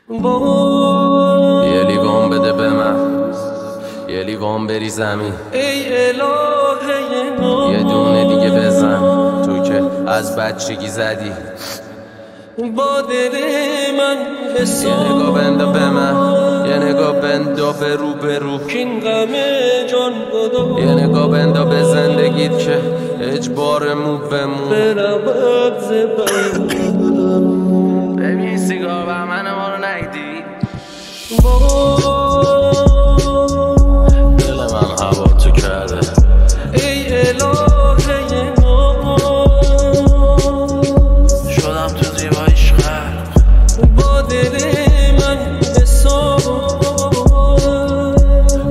یه لیوان بده به من، یه لیوان بری زمین، یه دونه دیگه بزن تو که از بچگی زدی. با دل من یه نگاه بندا به من، یه نگاه بندا به رو به رو، کین غم جان بدو، یه نگاه بندا به زندگیت که اجبار مو به مو برود زبان. ببین سیگار و من ما رو نیدی، دل من هوا تو کرده. ای الهه نام شدم تو زیبایش خرق، با دل من حساب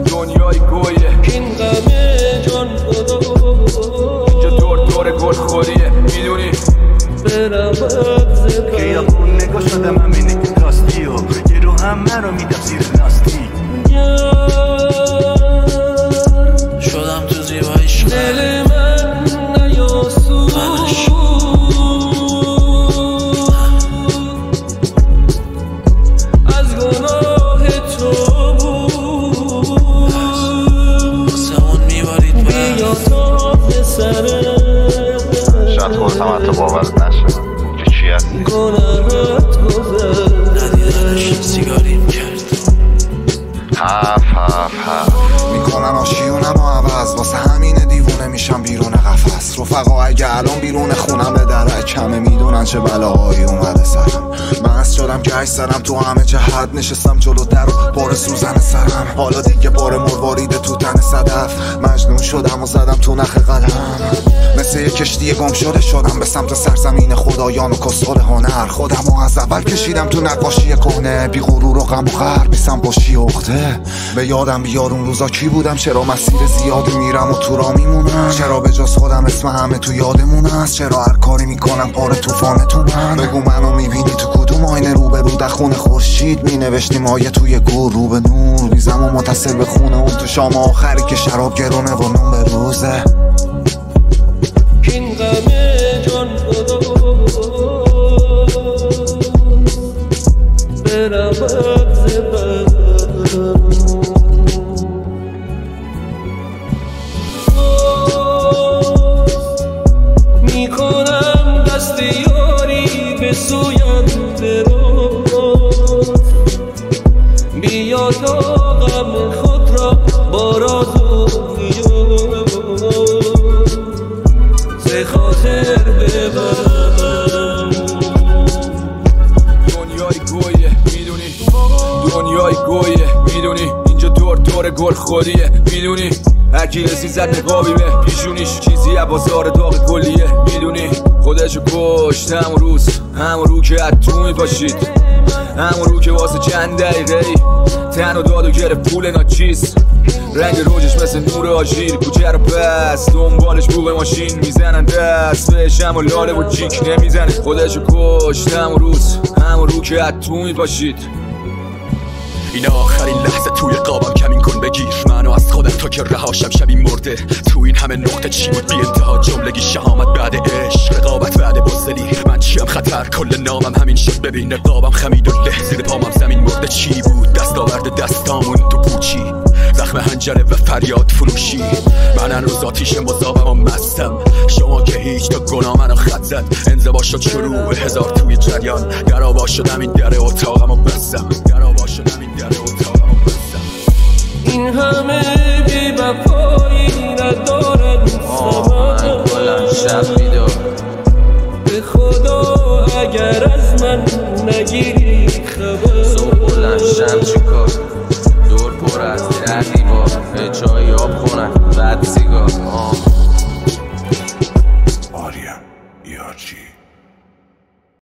دنیای گویه کین غم جان بدو، اینجا دور گل خوریه میدونی برود زبان. خیابون نگاه شده من بینه راستی و یه رو هم من رو میدم زیر لاستی. شدم تو زیبایش خرق، دل من نیاسود از گناه تو بود، سمون میبارید بیا تا پسرم شاید خودت هم حتی باورت نشه که چی هستی. گناهت گذر ندیدنش سیگاریم کرد. حرف میکنن آشیونم و عوض، واسه همینه دیوونه میشم بیرون قفس. رفقا اگه الان بیرون خونم به درک کمه، میدونن چه بلاهایی اومده سرم. مست شدم گشت زدم تو همه جهت، نشستم جلو در و بار سوزن سرم. حالا دیگه بار مرواریده تو تن صدف، مجنون شدم و زدم تو نخ قلم. مثل یه کشتی گم شده شدم به سمت سرزمین خدایان و کسخل هنر. خودم و از اول کشیدم تو نقاشی کهنه، بی غرور و غم و غر بیسم باشی اخته. به یادم بیار اون روزا کی بودم، چرا مسیر زیادی میرم و تو را میمونم، چرا به جز خودم اسم همه تو یادمون هست، چرا هر کاری میکنم پاره طوفان تو من. بگو منو میبینی تو کدوم آینه، رو به رو در خونه خورشید مینوشتیم آیه توی گور، رو به نور بیزم و متصل به خونه اون تو شام آخری که شراب گرونه و نون به روزه. کین غم جان بدو برود زبان. میکنم دست یاری به سویم دراز، بیا تا غم خود را با راز و خیال ز خاطر ببرم. دنیای گویه میدونی، دنیای گویه میدونی، اینجا دور گل خوریه میدونی. هرکی رسیزد نقابی به پیشونیش، چیزی بازار داغ گلیه میدونی. خودشو کشت همون روز، همون رو که اتونی پاشید، همون رو که واسه چند دقیقه ای تن و داد و گرفت پول ناچیز. رنگ روجش مثل نور آژیر، کوچه رو پس دنبالش بوق ماشین میزنن دست بهش، اما لاله و جیک نمیزنه. خودشو کشت همون روز، همون رو که اتونی پاشید. این آخرین لحظه توی قابم کمین کن بگیر منو از خودم تا که رهاشم شبی مرده. تو این همه نقطه چی بود بی انتها، جملگی شهامت بعد عشق، رقابت بعد بزدلی. من چیم خطر کل نامم همین شد، ببین نقابم خمید و له زیر پامم زمین مرده. چی بود دستاورد دستامون تو پوچی، زخم هنجره و فریاد فروشی. من هنوز آتیش مذابم و مستم، شما که هیچ تا گناه منو خط زد. انزوا شد شروع هزار توی جریان، در آوا شدم این در اتاقم و بستم، در آوا شدم این در اتاقم و بستم. این همه بی وفایی ندارد من بلند شب بیدار، به خدا اگر از من نگیری خبر. صبح بلند شم چیکار، دور پر از دردی